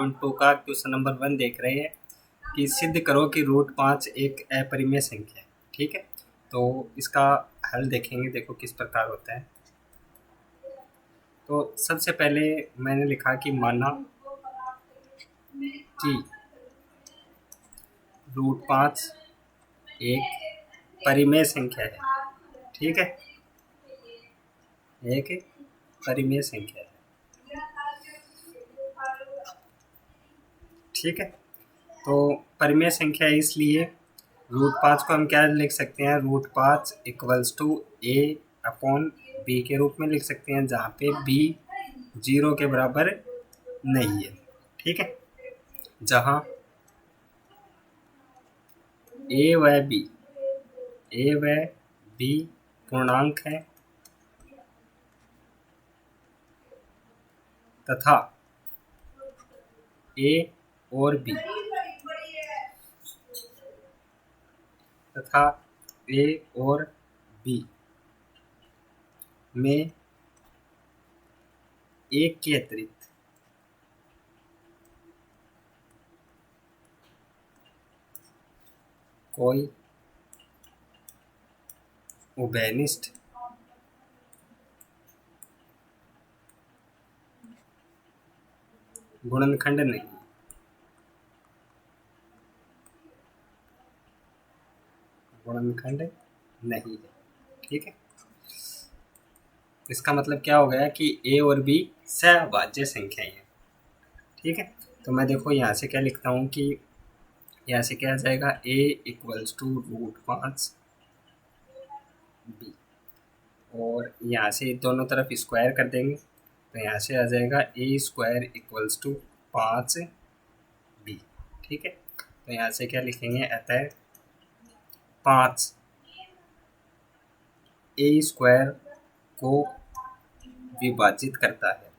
To का question number 1 देख रहे हैं कि सिद्ध करो कि रूट 5 एक अपरिमेय संख्या है। ठीक है, तो इसका हल देखेंगे, देखो किस प्रकार होता है। तो सबसे पहले मैंने लिखा कि माना कि रूट 5 एक परिमेय संख्या है। ठीक है, एक परिमेय संख्या है। ठीक है, तो परिमेय संख्या है, इसलिए रूट 5 को हम क्या लिख सकते हैं, root 5 equals to A upon B के रूप में लिख सकते हैं, जहाँ पे बी 0 के बराबर नहीं है। ठीक है, जहाँ ए व बी पूर्णांक है तथा ए और बी में एक के अतिरिक्त कोई उभयनिष्ठ गुणनखंड नहीं है। ठीक है, इसका मतलब क्या हो गया कि ए और बी सहभाज्य संख्याएं हैं। ठीक है, तो मैं देखो यहाँ से क्या लिखता हूँ कि यहाँ से क्या आ जाएगा, ए इक्वल्स टू रूट 5 बी, और यहाँ से दोनों तरफ स्क्वायर कर देंगे, तो यहाँ से आ जाएगा ए स्क्वायर इक्वल्स टू 5 बी। ठीक है, तो यहाँ से क्या लिखेंगे, अतः 5 ए स्क्वायर को विभाजित करता है।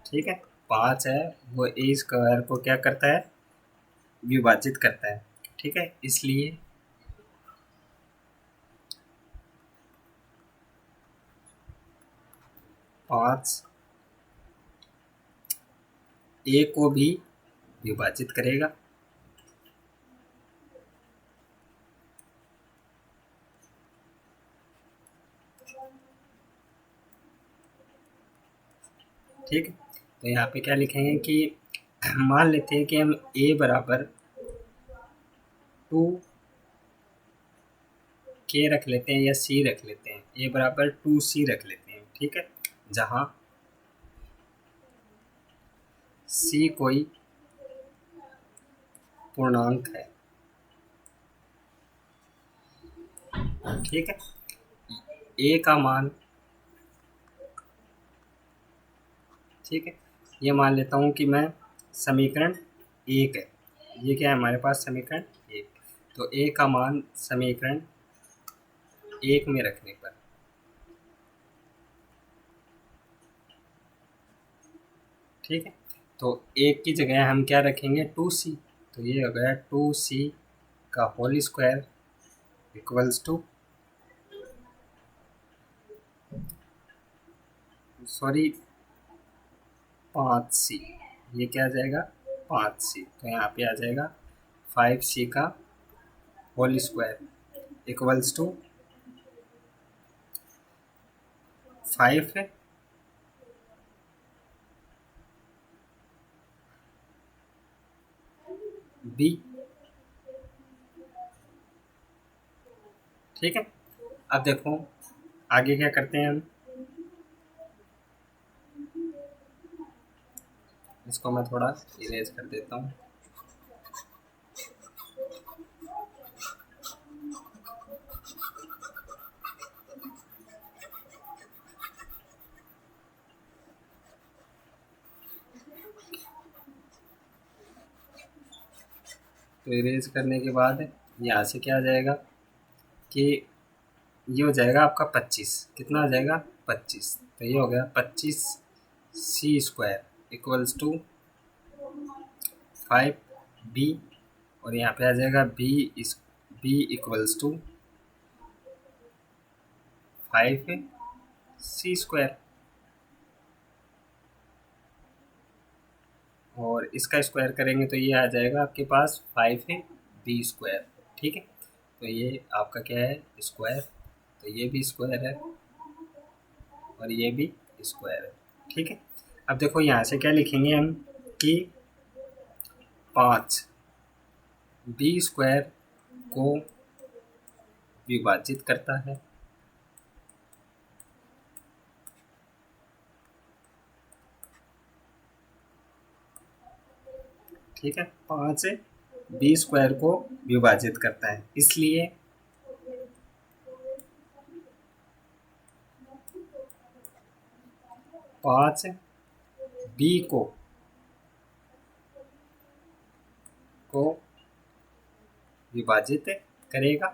ठीक है, 5 है वो ए स्क्वायर को क्या करता है, विभाजित करता है। ठीक है, इसलिए 5 ए को भी विभाजित करेगा। ठीक है, तो यहाँ पे क्या लिखेंगे कि मान लेते हैं कि हम ए बराबर 2 के रख लेते हैं या सी रख लेते हैं, ए बराबर 2 सी रख लेते हैं। ठीक है, जहाँ सी कोई पूर्णांक है। ठीक है, ए का मान, ठीक है, ये मान लेता हूँ कि मैं समीकरण 1 है, ये क्या है हमारे पास, समीकरण 1। तो ए का मान समीकरण 1 में रखने पर, ठीक है, तो 1 की जगह हम क्या रखेंगे, 2c, तो ये हो गया 2c का whole square equals to, sorry 5c, ये क्या आ जाएगा 5c, तो यहाँ पे आ जाएगा 5c का whole square equals to 5 B. ठीक है, अब देखो आगे क्या करते हैं हम, इसको मैं थोड़ा इरेज कर देता हूँ। तो इरेज करने के बाद यहाँ से क्या आ जाएगा कि ये हो जाएगा आपका 25, कितना आ जाएगा 25, तो ये हो गया 25 C square equals to 5 B, और यहाँ पे आ जाएगा B equals to 5 C square. और इसका स्क्वायर करेंगे तो ये आ जाएगा आपके पास 5 है बी स्क्वायर। ठीक है, तो ये आपका क्या है स्क्वायर, तो ये भी स्क्वायर है और ये भी स्क्वायर है। ठीक है, अब देखो यहाँ से क्या लिखेंगे हम कि 5 बी स्क्वायर को विभाजित करता है। ठीक है, 5 बी स्क्वायर को विभाजित करता है, इसलिए 5 बी को विभाजित करेगा।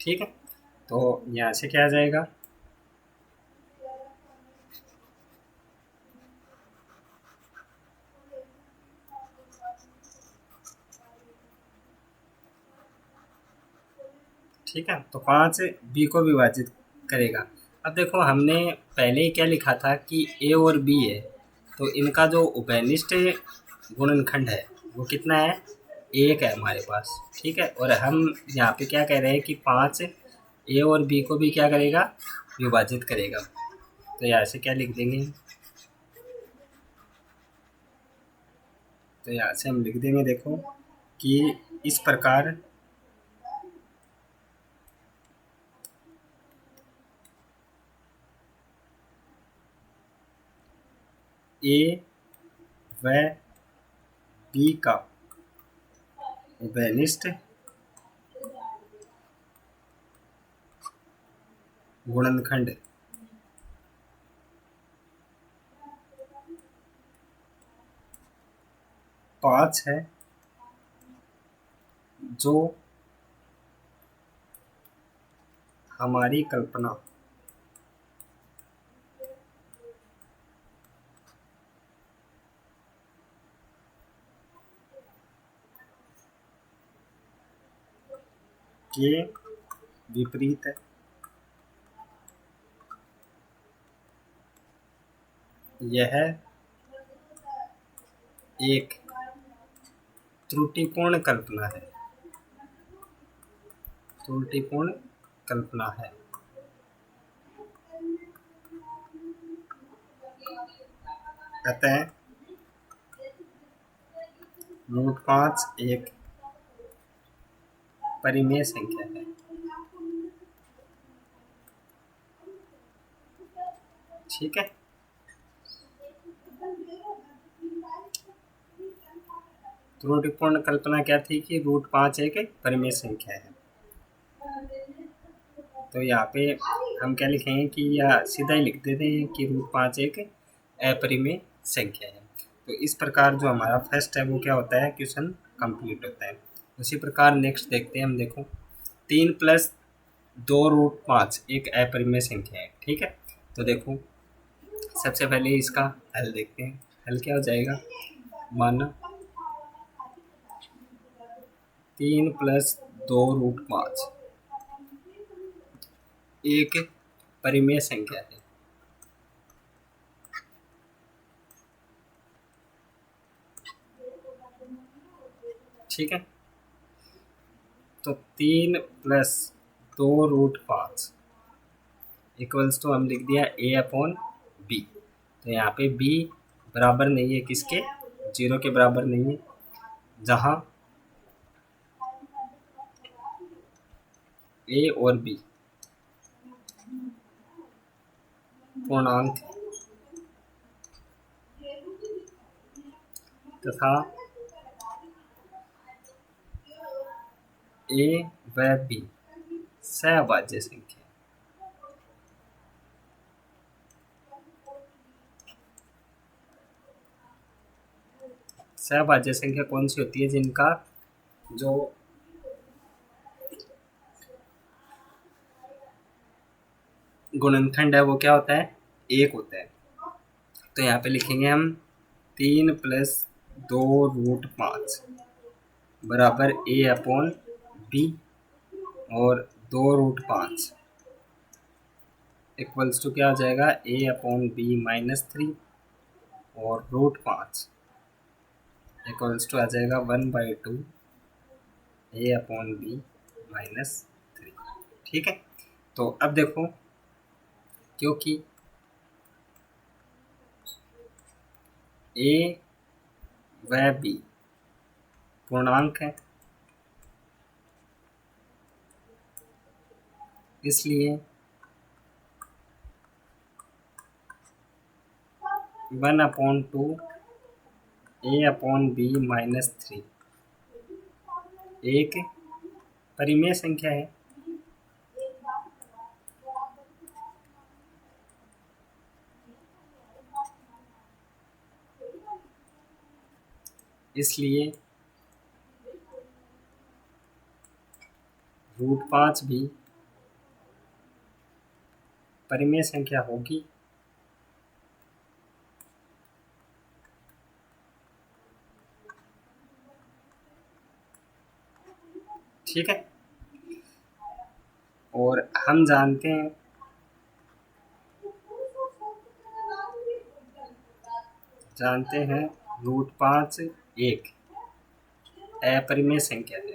ठीक है, तो यहाँ से क्या आ जाएगा, ठीक है, तो 5 बी को विभाजित करेगा। अब देखो हमने पहले ही क्या लिखा था कि ए और बी है, तो इनका जो उभयनिष्ठ गुणनखंड है वो कितना है, 1 है हमारे पास। ठीक है, और हम यहाँ पे क्या कह रहे हैं कि 5 ए और बी को भी क्या करेगा, विभाजित करेगा। तो यहाँ से क्या लिख देंगे, तो यहाँ से हम लिख देंगे देखो कि इस प्रकार ए व बी का उभयनिष्ठ गुणनखंड 5 है, जो हमारी कल्पना के विपरीत है। यह एक त्रुटिपूर्ण कल्पना है, त्रुटिपूर्ण कल्पना है। अतः √5 एक परिमेय संख्या है। ठीक है, त्रुटिपूर्ण कल्पना क्या थी कि √5 एक परिमेय संख्या है। तो यहाँ पे हम क्या लिखेंगे कि या सीधा ही लिख देते हैं कि √5 एक अपरिमेय संख्या है। तो इस प्रकार जो हमारा फर्स्ट है वो क्या होता है, क्वेश्चन कंप्लीट होता है। उसी प्रकार नेक्स्ट देखते हैं हम, देखो 3 + 2√5 एक अपरिमेय संख्या है। ठीक है, तो देखो सबसे पहले इसका हल देखते हैं। हल क्या हो जाएगा, माना 3 + 2√5 एक परिमेय संख्या है। ठीक है, तो 3 + 2√5 इक्वल्स टू हम लिख दिया A/B। तो यहाँ पे B बराबर नहीं है किसके, 0 के बराबर नहीं है, जहाँ A और B पूर्णांक तथा A व B सहभाज्य संख्या। सहभाज्य संख्या कौन सी होती है, जिनका जो गुणनखंड है वो क्या होता है, 1 होता है। तो यहाँ पे लिखेंगे हम 3 + 2√5 बराबर A/B और 2√5 इक्वल्स टू क्या हो जाएगा, ए अपॉन बी माइनस 3 और रूट 5 इक्वल्स टू आ जाएगा 1/2 ए अपॉन बी -3। ठीक है, तो अब देखो, क्योंकि ए व बी पूर्णांक है, इसलिए 1/2 ए अपॉन बी -3 एक परिमेय संख्या है। इसलिए रूट 5 भी परिमेय संख्या होगी। ठीक है, और हम जानते हैं रूट 5 एक अपरिमेय संख्या है।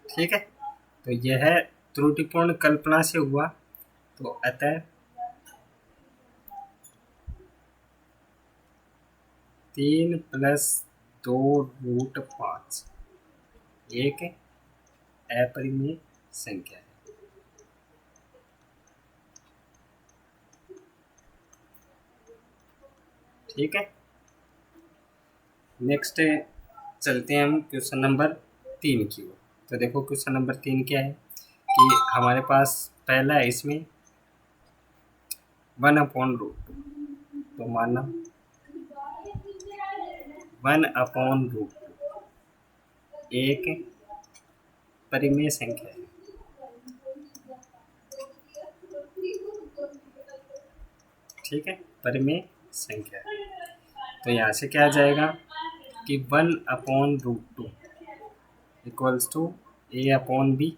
ठीक है, तो यह त्रुटिपूर्ण कल्पना से हुआ, तो अतः 3 + 2 रूट 5 एक अपरिमेय संख्या है। ठीक है, नेक्स्ट चलते हैं हम क्वेश्चन नंबर 3 की ओर। तो देखो क्वेश्चन नंबर 3 क्या है कि हमारे पास पहला है इसमें 1/√2, तो माना 1/√2 एक परिमेय संख्या है। ठीक है, परिमेय संख्या है, तो यहाँ से क्या आ जाएगा कि 1/√2 equals to A upon B,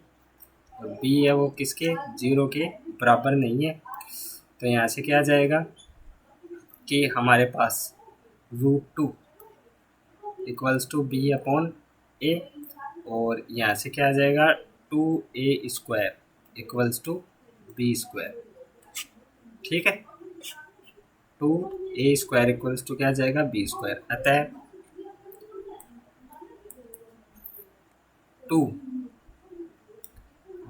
और बी है वो किसके, 0 के बराबर नहीं है। तो यहाँ से क्या आ जाएगा कि हमारे पास √2 इक्वल्स टू बी अपॉन ए, और यहाँ से क्या आ जाएगा 2a² इक्वल्स टू b²। ठीक है, 2a² इक्वल्स टू क्या आ जाएगा b²। अतः 2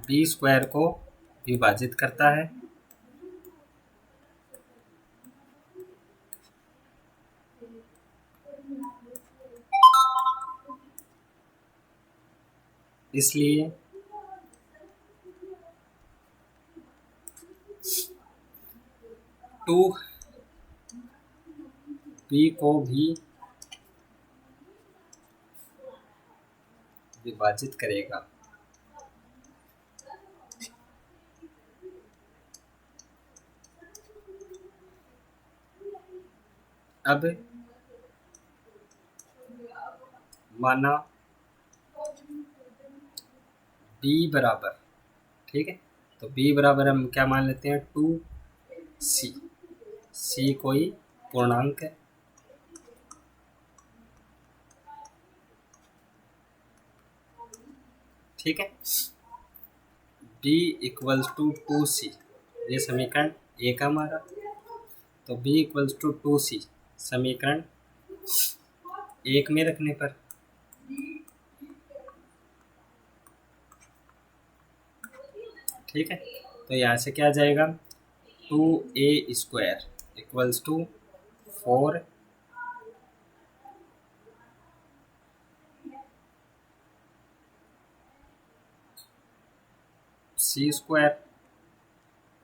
b² को विभाजित करता है, इसलिए 2 b को भी विभाजित करेगा। अब माना b बराबर, ठीक है, तो b बराबर हम क्या मान लेते हैं 2c, c कोई पूर्णांक है। ठीक है, b इक्वल्स टू 2c, ये समीकरण एक हमारा, तो b इक्वल्स टू 2c समीकरण एक में रखने पर ठीक है, तो यहाँ से क्या आ जाएगा 2a² इक्वल्स टू 4 c²,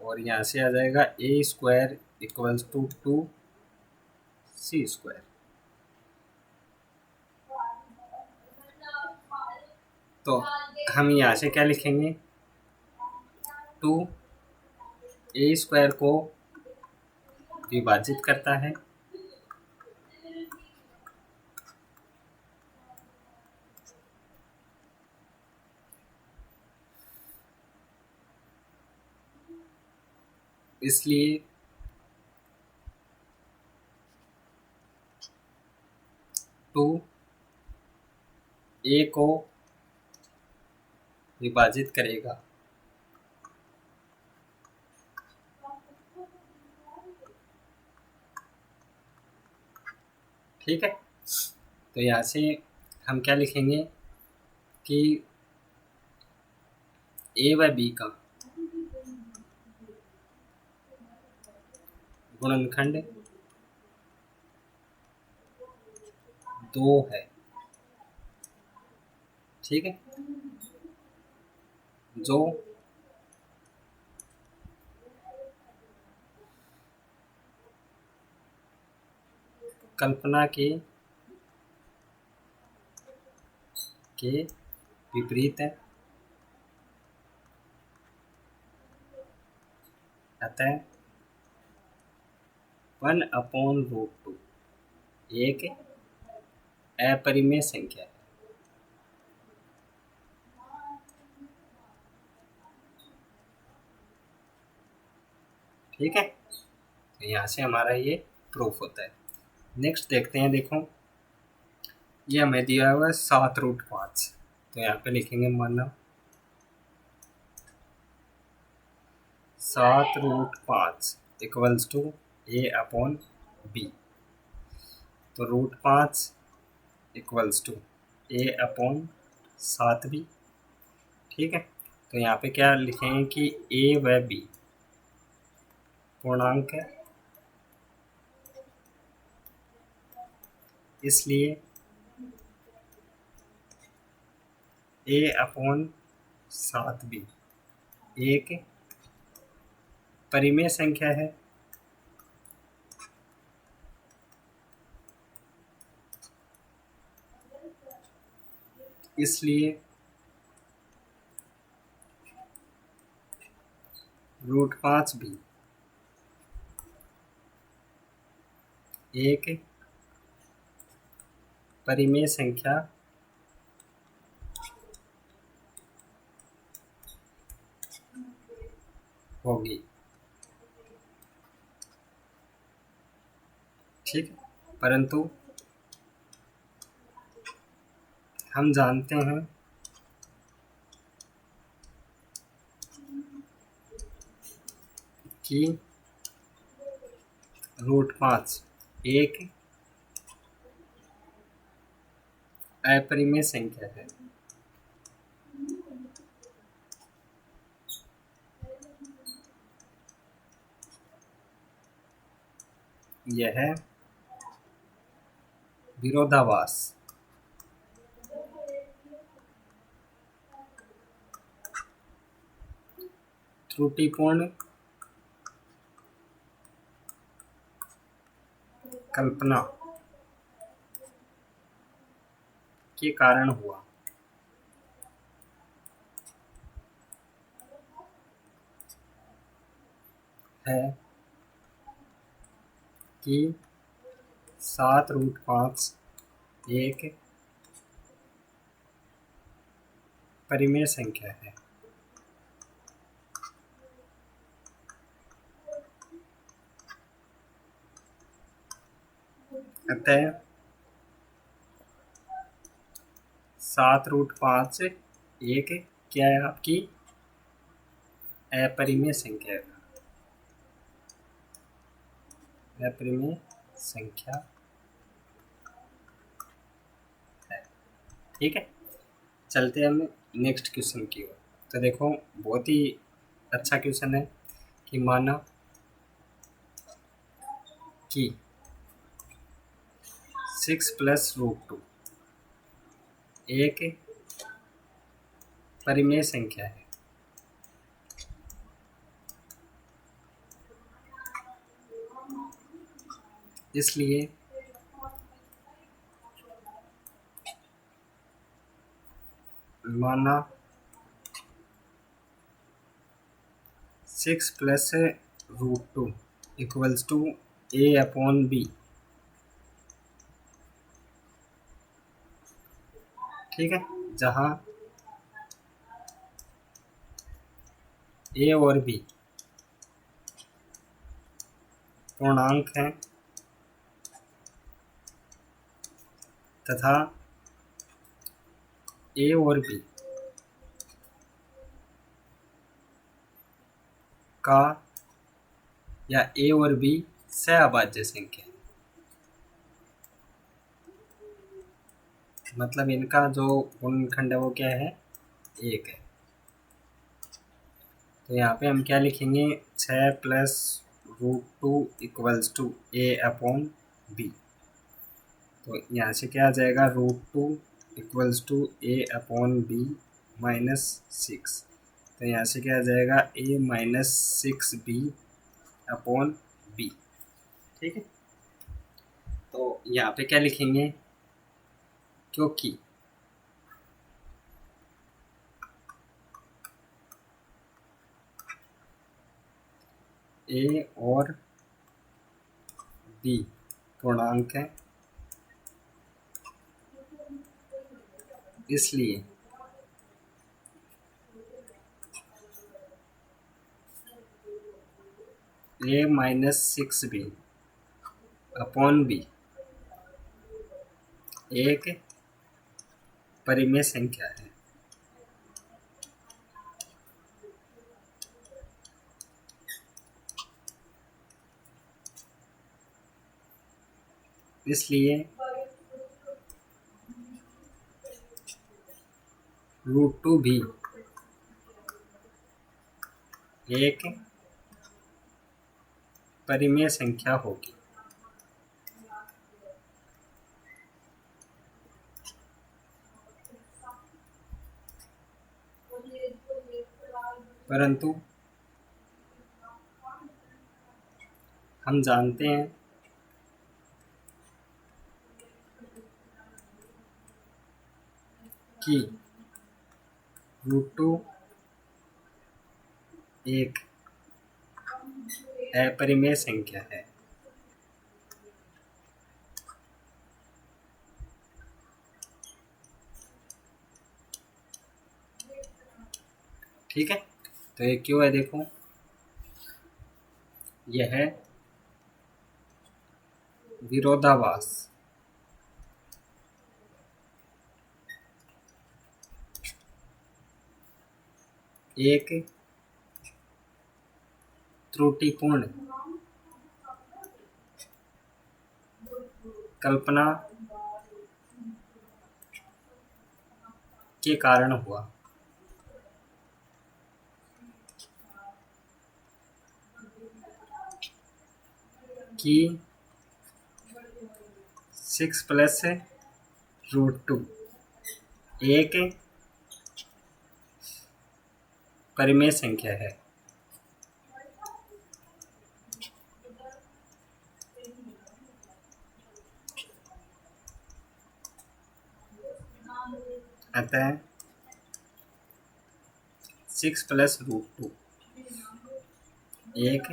और यहाँ से आ जाएगा a² इक्वल्स टू 2c²। तो हम यहाँ से क्या लिखेंगे, 2a² को विभाजित करता है इसलिए टू ए को विभाजित करेगा। ठीक है, तो यहाँ से हम क्या लिखेंगे कि ए व बी का गुणनखंड 2 है। ठीक है, जो कल्पना के विपरीत है, अतः 1/√2 एक अपरिमेय संख्या है। ठीक है, तो यहाँ से हमारा ये प्रूफ होता है। नेक्स्ट देखते हैं, देखो ये हमें दिया हुआ है 7√5, तो यहाँ पे लिखेंगे माना 7√5 इक्वल्स टू A/B। तो √5 इक्वल्स टू A/7B। ठीक है, तो यहाँ पे क्या लिखेंगे कि A व B पूर्णांक है, इसलिए A/7B एक परिमेय संख्या है, इसलिए √5 भी एक परिमेय संख्या होगी। ठीक, परंतु हम जानते हैं कि √5 एक अपरिमेय संख्या है, यह विरोधाभास त्रुटिपूर्ण कल्पना के कारण हुआ। है कि 7√5 एक परिमेय संख्या है, अतः 7√5 एक क्या है, आपकी अपरिमेय संख्या है, अपरिमेय संख्या है। ठीक है, चलते हैं हम नेक्स्ट क्वेश्चन की ओर। तो देखो बहुत ही अच्छा क्वेश्चन है कि माना कि 6 + √2 एक परिमेय संख्या है, इसलिए माना 6 + √2 इक्वल्स टू A/B। ठीक है, जहाँ A और B पूर्णांक हैं तथा ए और बी का या ए और बी सहअभाज्य संख्या है। मतलब इनका जो गुणनखंड है वो क्या है, 1 है। तो यहाँ पे हम क्या लिखेंगे, 6 plus √2 equals to A upon B. तो यहाँ से क्या आ जाएगा, √2 equals to A upon B -6। तो यहाँ से क्या आ जाएगा, a -6b अपॉन बी। ठीक है, तो यहाँ पे क्या लिखेंगे, क्योंकि a और b पूर्णांक है, इसलिए a -6b अपॉन बी एक परिमेय संख्या है। इसलिए √2 भी एक परिमेय संख्या होगी। परंतु हम जानते हैं कि √2 एक अपरिमेय संख्या है। ठीक है, तो ये क्यों है, देखो यह है विरोधाभास। एक त्रुटिपूर्ण कल्पना के कारण हुआ। कि 6 प्लस √2 एक परिमेय संख्या है। अतः 6 प्लस √2 एक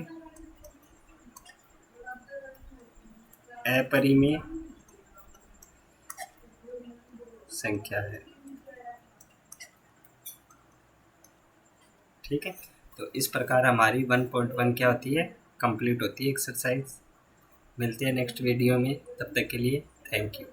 अपरिमेय संख्या है। ठीक है, तो इस प्रकार हमारी 1.1 क्या होती है, कंप्लीट होती है एक्सरसाइज। मिलते हैं नेक्स्ट वीडियो में, तब तक के लिए थैंक यू।